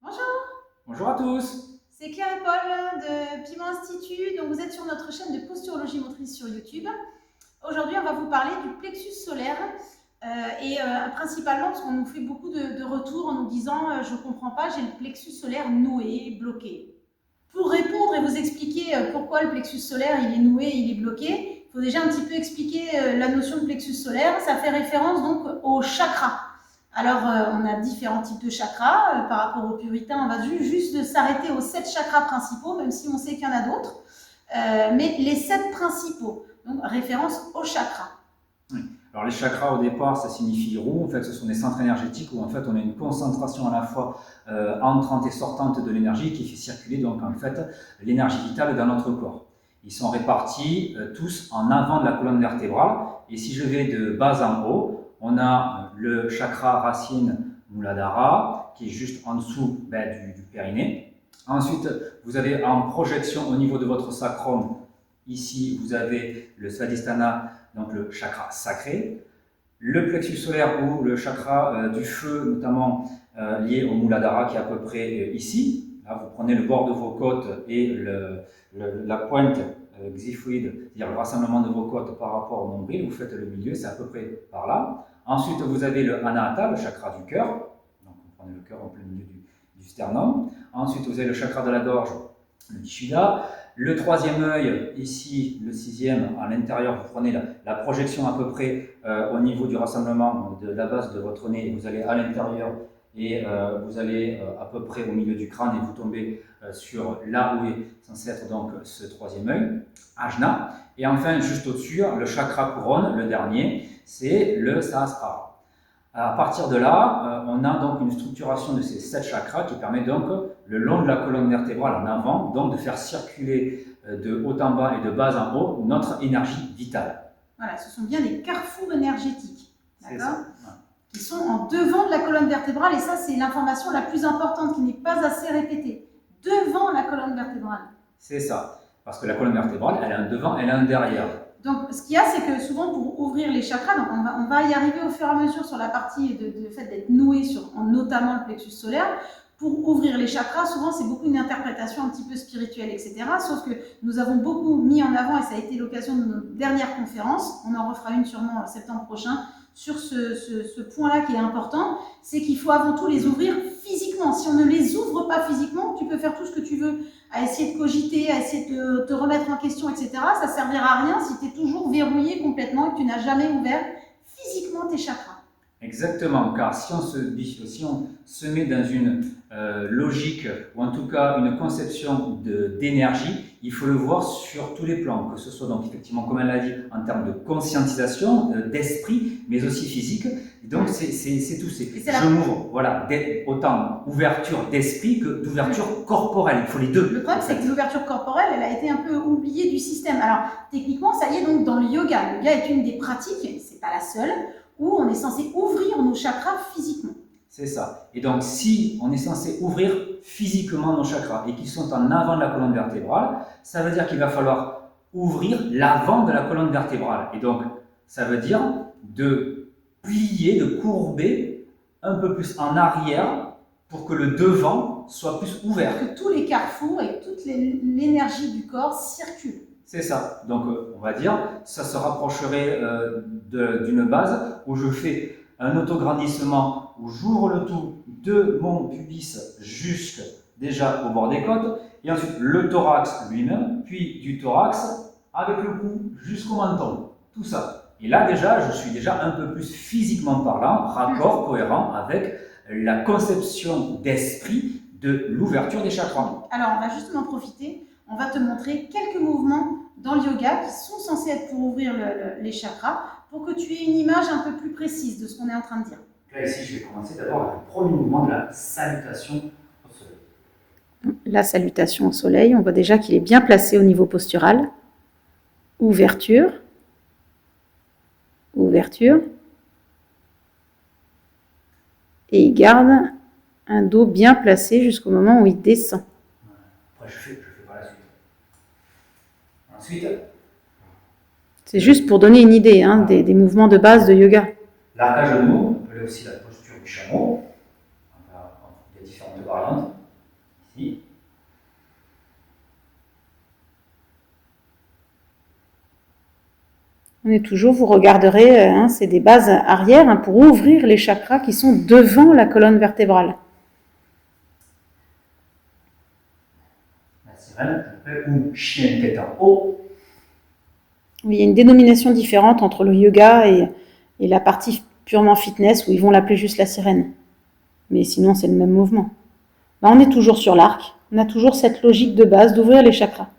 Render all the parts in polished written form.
Bonjour, Bonjour à tous. c'est Claire et Paul de Piment Institut. Donc vous êtes sur notre chaîne de posturologie motrice sur YouTube. Aujourd'hui, on va vous parler du plexus solaire principalement parce qu'on nous fait beaucoup de retours en nous disant je ne comprends pas, j'ai le plexus solaire noué, bloqué. Pour répondre et vous expliquer pourquoi le plexus solaire il est noué, il est bloqué, il faut déjà un petit peu expliquer la notion de plexus solaire. Ça fait référence donc au chakra. Alors, on a différents types de chakras. Par rapport aux puritains, on va juste s'arrêter aux 7 chakras principaux, même si on sait qu'il y en a d'autres. Mais les 7 principaux, donc référence aux chakras. Oui. Alors les chakras au départ, ça signifie roue. En fait, ce sont des centres énergétiques où en fait on a une concentration à la fois entrante et sortante de l'énergie qui fait circuler donc en fait l'énergie vitale dans notre corps. Ils sont répartis tous en avant de la colonne vertébrale. Et si je vais de bas en haut, on a le chakra racine Muladhara qui est juste en dessous du périnée. Ensuite, vous avez en projection au niveau de votre sacrum, ici vous avez le Svadhisthana, donc le chakra sacré, le plexus solaire ou le chakra du feu, notamment lié au Muladhara qui est à peu près ici. Là, vous prenez le bord de vos côtes et la pointe xiphoïde, c'est-à-dire le rassemblement de vos côtes par rapport au nombril, vous faites le milieu, c'est à peu près par là. Ensuite, vous avez le Anahata, le chakra du cœur, donc vous prenez le cœur en plein milieu du sternum. Ensuite, vous avez le chakra de la gorge, le Dishida. Le troisième œil, ici, le sixième, à l'intérieur, vous prenez la projection à peu près au niveau du rassemblement de la base de votre nez, vous allez à l'intérieur et vous allez à peu près au milieu du crâne et vous tombez sur là où est censé être donc ce troisième œil, Ajna. Et enfin, juste au-dessus, le chakra couronne, le dernier, c'est le Sahasrara. À partir de là, on a donc une structuration de ces 7 chakras qui permet donc, le long de la colonne vertébrale en avant, donc de faire circuler de haut en bas et de bas en haut notre énergie vitale. Voilà, ce sont bien des carrefours énergétiques, d'accord, ouais. Qui sont en devant de la colonne vertébrale, et ça c'est l'information la plus importante qui n'est pas assez répétée. Devant la colonne vertébrale. C'est ça, parce que la colonne vertébrale, elle a un devant, elle a un derrière. Donc, ce qu'il y a, c'est que souvent, pour ouvrir les chakras, donc on va y arriver au fur et à mesure sur la partie de fait d'être noué notamment le plexus solaire. Pour ouvrir les chakras, souvent, c'est beaucoup une interprétation un petit peu spirituelle, etc. Sauf que nous avons beaucoup mis en avant, et ça a été l'occasion de nos dernières conférences, on en refera une sûrement en septembre prochain, sur ce point-là qui est important, c'est qu'il faut avant tout les ouvrir physiquement. Si on ne les ouvre pas physiquement, tu peux faire tout ce que tu veux, à essayer de cogiter, à essayer de te remettre en question, etc. Ça ne servira à rien si tu es toujours verrouillé complètement et que tu n'as jamais ouvert physiquement tes chakras. Exactement, car si on se met dans une logique, ou en tout cas une conception d'énergie, il faut le voir sur tous les plans, que ce soit donc effectivement, comme elle l'a dit, en termes de conscientisation, d'esprit, mais aussi physique. Et donc c'est tout, je m'ouvre, voilà, autant ouverture d'esprit que d'ouverture corporelle, il faut les deux. Le problème, c'est que l'ouverture corporelle, elle a été un peu oubliée du système. Alors, techniquement, ça y est, donc dans le yoga. Le yoga est une des pratiques, c'est pas la seule, où on est censé ouvrir nos chakras physiquement. C'est ça. Et donc, si on est censé ouvrir physiquement nos chakras et qu'ils sont en avant de la colonne vertébrale, ça veut dire qu'il va falloir ouvrir l'avant de la colonne vertébrale. Et donc, ça veut dire de plier, de courber un peu plus en arrière pour que le devant soit plus ouvert. Pour que tous les carrefours et toute l'énergie du corps circulent. C'est ça. Donc, on va dire, ça se rapprocherait d'une base où je fais un autograndissement, où j'ouvre le tout de mon pubis jusque déjà au bord des côtes, et ensuite le thorax lui-même, puis du thorax avec le cou jusqu'au menton. Tout ça. Et là déjà, je suis déjà un peu plus physiquement parlant, raccord, cohérent avec la conception d'esprit de l'ouverture des chakras. Alors, on va justement profiter. On va te montrer quelques mouvements dans le yoga qui sont censés être pour ouvrir les chakras, pour que tu aies une image un peu plus précise de ce qu'on est en train de dire. Là, ici, je vais commencer d'abord avec le premier mouvement de la salutation au soleil. La salutation au soleil, on voit déjà qu'il est bien placé au niveau postural. Ouverture, ouverture, et il garde un dos bien placé jusqu'au moment où il descend. Après, je fais par la suite. Ensuite, c'est juste pour donner une idée des mouvements de base de yoga. L'arcage de genoux, appelé aussi la posture du chameau. Il y a différentes variantes. Ici. On est toujours, vous regarderez, c'est des bases arrière pour ouvrir les chakras qui sont devant la colonne vertébrale. La sirène, ou chien tête en haut. Oui, il y a une dénomination différente entre le yoga et la partie purement fitness où ils vont l'appeler juste la sirène. Mais sinon, c'est le même mouvement. Là, on est toujours sur l'arc. On a toujours cette logique de base d'ouvrir les chakras.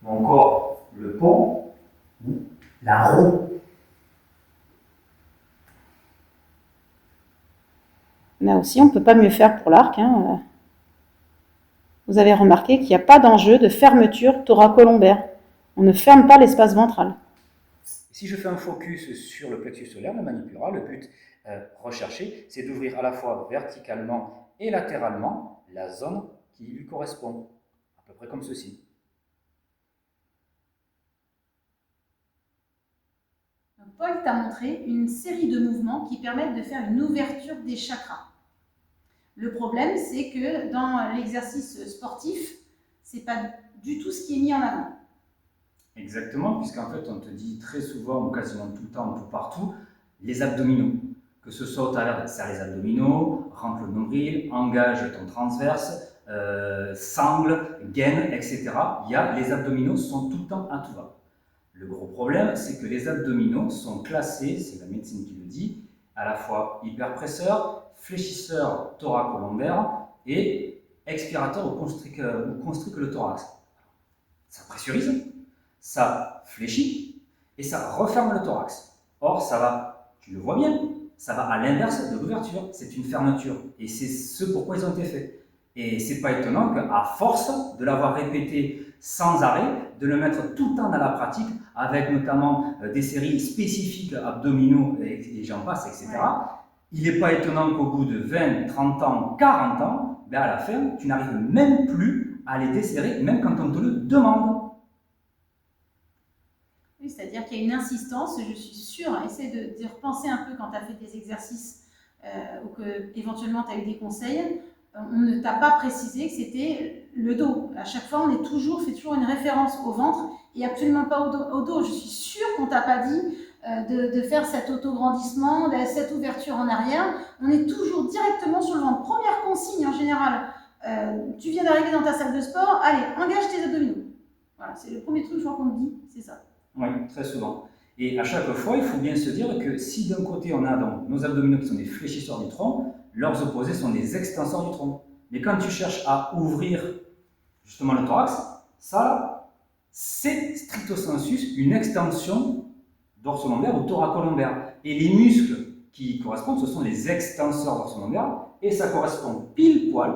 Ou encore le pont, ou la roue. Là aussi, on ne peut pas mieux faire pour l'arc. Vous avez remarqué qu'il n'y a pas d'enjeu de fermeture thoracolombaire. On ne ferme pas l'espace ventral. Si je fais un focus sur le plexus solaire, le manipura, le but recherché, c'est d'ouvrir à la fois verticalement et latéralement la zone qui lui correspond, à peu près comme ceci. Paul t'a montré une série de mouvements qui permettent de faire une ouverture des chakras. Le problème, c'est que dans l'exercice sportif, c'est pas du tout ce qui est mis en avant. Exactement, puisqu'en fait, on te dit très souvent, ou quasiment tout le temps, tout partout, les abdominaux. Que ce soit au travers de serre les abdominaux, rentre le nombril, engage ton transverse, sangle, gaine, etc. Les abdominaux sont tout le temps à tout va. Le gros problème, c'est que les abdominaux sont classés, c'est la médecine qui le dit, à la fois hyperpresseur, fléchisseur thoracolombaire et expirateur ou constricte le thorax. Ça pressurise, ça fléchit et ça referme le thorax. Or, ça va, tu le vois bien, ça va à l'inverse de l'ouverture. C'est une fermeture et c'est ce pourquoi ils ont été faits. Et c'est pas étonnant qu'à force de l'avoir répété sans arrêt, de le mettre tout le temps dans la pratique, avec notamment des séries spécifiques abdominaux et j'en passe, etc. Ouais. Il n'est pas étonnant qu'au bout de 20, 30 ans, 40 ans, à la fin, tu n'arrives même plus à les desserrer, même quand on te le demande. Oui, c'est-à-dire qu'il y a une insistance, je suis sûre, essaie de repenser un peu quand tu as fait des exercices ou que éventuellement tu as eu des conseils. On ne t'a pas précisé que c'était le dos. À chaque fois, fait toujours une référence au ventre et absolument pas au dos. Je suis sûre qu'on ne t'a pas dit de faire cet autograndissement, cette ouverture en arrière. On est toujours directement sur le ventre. Première consigne en général, tu viens d'arriver dans ta salle de sport, allez, engage tes abdominaux. Voilà, c'est le premier truc je crois qu'on te dit, c'est ça. Oui, très souvent. Et à chaque fois, il faut bien se dire que si d'un côté on a donc nos abdominaux qui sont des fléchisseurs du tronc, leurs opposés sont des extenseurs du tronc. Mais quand tu cherches à ouvrir justement le thorax, ça, c'est stricto sensus une extension dorsolombaire ou thoracolombaire. Et les muscles qui correspondent, ce sont les extenseurs dorsolombaires, et ça correspond pile poil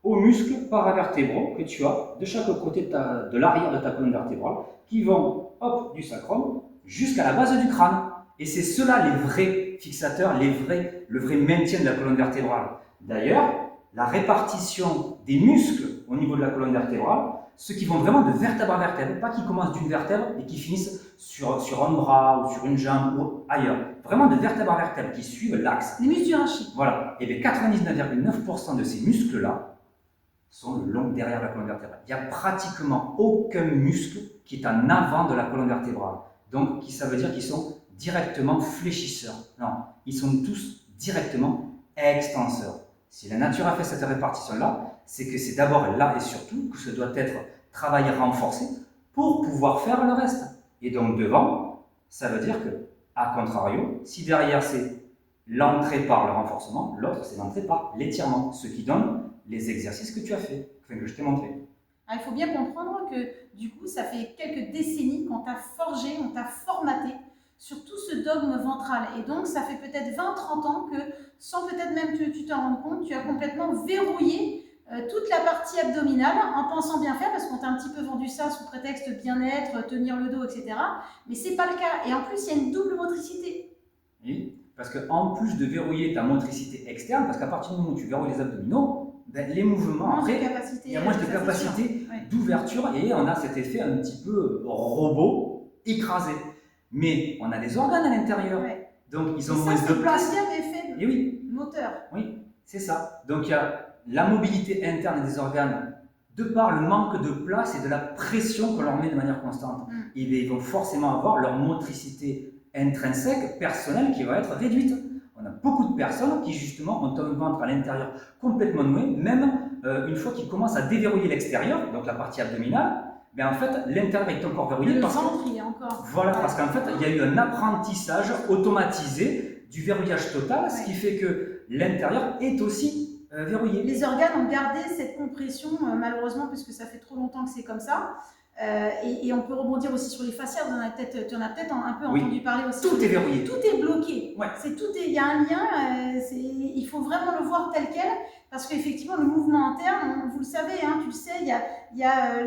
aux muscles paravertébraux que tu as de chaque côté de l'arrière de ta colonne vertébrale, qui vont hop, du sacrum jusqu'à la base du crâne. Et c'est cela les vrais fixateurs, le vrai maintien de la colonne vertébrale. D'ailleurs, la répartition des muscles au niveau de la colonne vertébrale, ceux qui vont vraiment de vertèbre à vertèbre, pas qui commencent d'une vertèbre et qui finissent sur un bras ou sur une jambe ou ailleurs. Vraiment de vertèbre à vertèbre, qui suivent l'axe. Les muscles du rachis. Voilà. Et bien 99,9% de ces muscles-là sont le long derrière la colonne vertébrale. Il n'y a pratiquement aucun muscle qui est en avant de la colonne vertébrale. Donc, ça veut dire qu'ils sont directement fléchisseurs. Non, ils sont tous directement extenseurs. Si la nature a fait cette répartition-là, c'est que c'est d'abord là et surtout que ce doit être travaillé, renforcé pour pouvoir faire le reste. Et donc devant, ça veut dire que, à contrario, si derrière c'est l'entrée par le renforcement, l'autre c'est l'entrée par l'étirement, ce qui donne les exercices que tu as fait, que je t'ai montré. Ah, il faut bien comprendre que du coup, ça fait quelques décennies qu'on t'a forgé, on t'a formaté sur tout ce dogme ventral. Et donc, ça fait peut-être 20-30 ans que, sans peut-être même que tu t'en rendes compte, tu as complètement verrouillé toute la partie abdominale en pensant bien faire, parce qu'on t'a un petit peu vendu ça sous prétexte bien-être, tenir le dos, etc. Mais ce n'est pas le cas. Et en plus, il y a une double motricité. Oui, parce qu'en plus de verrouiller ta motricité externe, parce qu'à partir du moment où tu verrouilles les abdominaux, les mouvements, après, il y a moins de capacité d'ouverture et on a cet effet un petit peu robot, écrasé. Mais on a des organes à l'intérieur, donc ils ont moins de place. C'est un effet moteur. Oui, C'est ça. Donc il y a la mobilité interne des organes de par le manque de place et de la pression qu'on leur met de manière constante. Et bien, ils vont forcément avoir leur motricité intrinsèque, personnelle, qui va être réduite. On a beaucoup de personnes qui justement ont un ventre à l'intérieur complètement noué, même une fois qu'ils commencent à déverrouiller l'extérieur, donc la partie abdominale, ben en fait l'intérieur est encore verrouillé. Le ventre, il est encore. Voilà, parce qu'en fait il y a eu un apprentissage automatisé du verrouillage total, ce qui fait que l'intérieur est aussi verrouillé. Les organes ont gardé cette compression, malheureusement, puisque ça fait trop longtemps que c'est comme ça. Et on peut rebondir aussi sur les fascias, tu en as peut-être un peu entendu parler aussi. Tout est verrouillé. Tout est bloqué. Ouais. Il y a un lien, il faut vraiment le voir tel quel, parce qu'effectivement, le mouvement interne, vous le savez, hein, tu le sais, il y a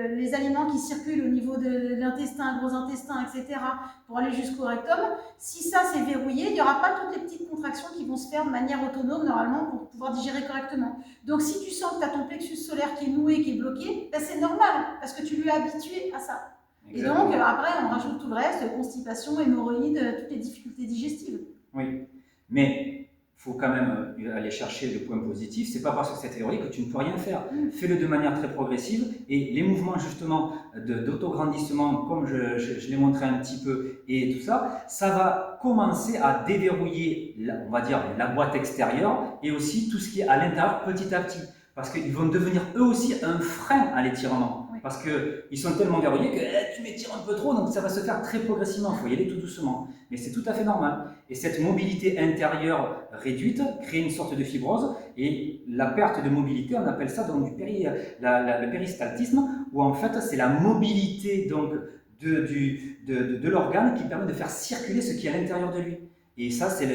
les aliments qui circulent au niveau de l'intestin, gros intestin, etc., pour aller jusqu'au rectum. Si ça, c'est verrouillé, il n'y aura pas toutes les petites contractions qui vont se faire de manière autonome, normalement, pour pouvoir digérer correctement. Donc, si tu sens que tu as ton plexus solaire qui est noué, qui est bloqué, ben, c'est normal, parce que tu lui es habitué à ça. Exactement. Et donc, après, on rajoute tout le reste, constipation, hémorroïdes, toutes les difficultés digestives. Oui, mais il faut quand même aller chercher le point positif. C'est pas parce que c'est théorique que tu ne peux rien faire. Fais-le de manière très progressive et les mouvements justement d'autograndissement, comme je l'ai montré un petit peu et tout ça, ça va commencer à déverrouiller, on va dire, la boîte extérieure et aussi tout ce qui est à l'intérieur petit à petit. Parce qu'ils vont devenir eux aussi un frein à l'étirement. Oui. Parce qu'ils sont tellement verrouillés que tu m'étires un peu trop, donc ça va se faire très progressivement. Il faut y aller tout doucement. Mais c'est tout à fait normal. Et cette mobilité intérieure réduite crée une sorte de fibrose. Et la perte de mobilité, on appelle ça donc le péristaltisme, où en fait c'est la mobilité donc, de l'organe qui permet de faire circuler ce qui est à l'intérieur de lui. Et ça, c'est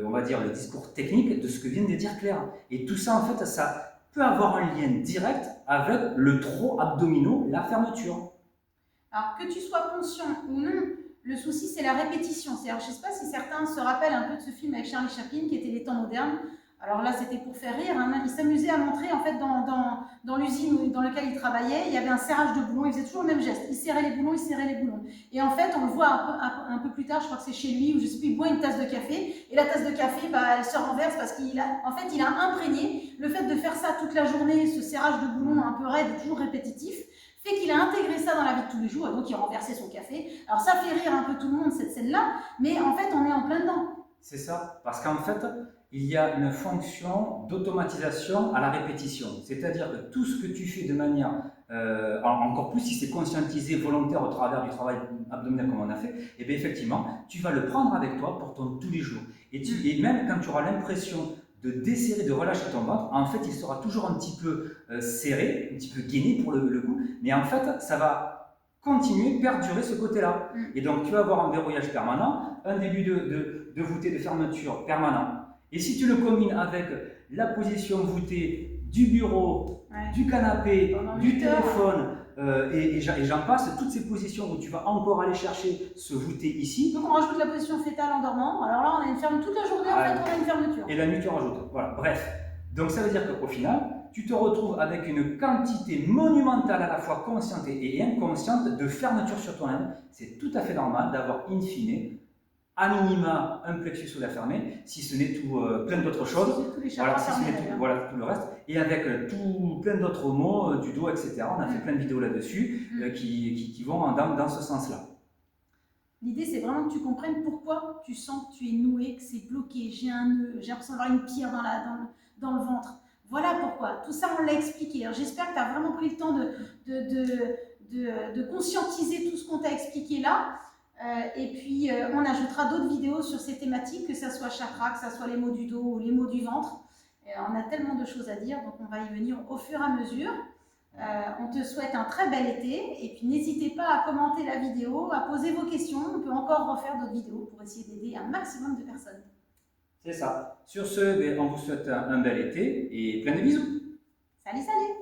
on va dire le discours technique de ce que vient de dire Claire. Et tout ça, en fait, ça peut avoir un lien direct avec le trot abdominaux, la fermeture. Alors, que tu sois conscient ou non, le souci, c'est la répétition. Je ne sais pas si certains se rappellent un peu de ce film avec Charlie Chaplin, qui était Les Temps modernes. Alors là, c'était pour faire rire. Hein. Il s'amusait à montrer, en fait, dans l'usine dans laquelle il travaillait, il y avait un serrage de boulons. Il faisait toujours le même geste. Il serrait les boulons, il serrait les boulons. Et en fait, on le voit un peu plus tard, je crois que c'est chez lui, où je sais plus, il boit une tasse de café. Et la tasse de café, bah, elle se renverse parce qu'il a imprégné le fait de faire ça toute la journée, ce serrage de boulons un peu raide, toujours répétitif, fait qu'il a intégré ça dans la vie de tous les jours. Et donc, il renversait son café. Alors, ça fait rire un peu tout le monde, cette scène-là. Mais en fait, on est en plein dedans. C'est ça. Parce qu'en fait, il y a une fonction d'automatisation à la répétition. C'est-à-dire que tout ce que tu fais de manière, encore plus si c'est conscientisé, volontaire au travers du travail abdominal comme on a fait, et bien effectivement, tu vas le prendre avec toi pour ton tous les jours. Et même quand tu auras l'impression de desserrer, de relâcher ton ventre, en fait, il sera toujours un petit peu serré, un petit peu gainé pour le coup, mais en fait, ça va continuer, perdurer ce côté-là. Et donc, tu vas avoir un verrouillage permanent, un début de voûté de fermeture permanent. Et si tu le combines avec la position voûtée du bureau, du canapé, du téléphone, et j'en passe, toutes ces positions où tu vas encore aller chercher ce voûté ici. Donc on rajoute la position fétale en dormant. Alors là, on a une fermeture toute la journée, en fait, on a une fermeture. Et la nuit, tu rajoutes. Voilà, bref. Donc ça veut dire qu'au final, tu te retrouves avec une quantité monumentale à la fois consciente et inconsciente de fermeture sur toi-même. C'est tout à fait normal d'avoir in fine, à minima, un plexus solaire fermé, si ce n'est tout plein d'autres choses. Voilà, voilà, tout le reste. Et avec plein d'autres mots, du dos, etc. On a fait plein de vidéos là-dessus qui vont dans ce sens-là. L'idée, c'est vraiment que tu comprennes pourquoi tu sens que tu es noué, que c'est bloqué. J'ai un nœud, j'ai l'impression d'avoir une pierre dans le ventre. Voilà pourquoi. Tout ça, on l'a expliqué. J'espère que tu as vraiment pris le temps de conscientiser tout ce qu'on t'a expliqué là. Et puis, on ajoutera d'autres vidéos sur ces thématiques, que ce soit chakra, que ce soit les maux du dos ou les maux du ventre. On a tellement de choses à dire, donc on va y venir au fur et à mesure. On te souhaite un très bel été. Et puis, n'hésitez pas à commenter la vidéo, à poser vos questions. On peut encore refaire d'autres vidéos pour essayer d'aider un maximum de personnes. C'est ça. Sur ce, on vous souhaite un bel été et plein de bisous. Salut, salut!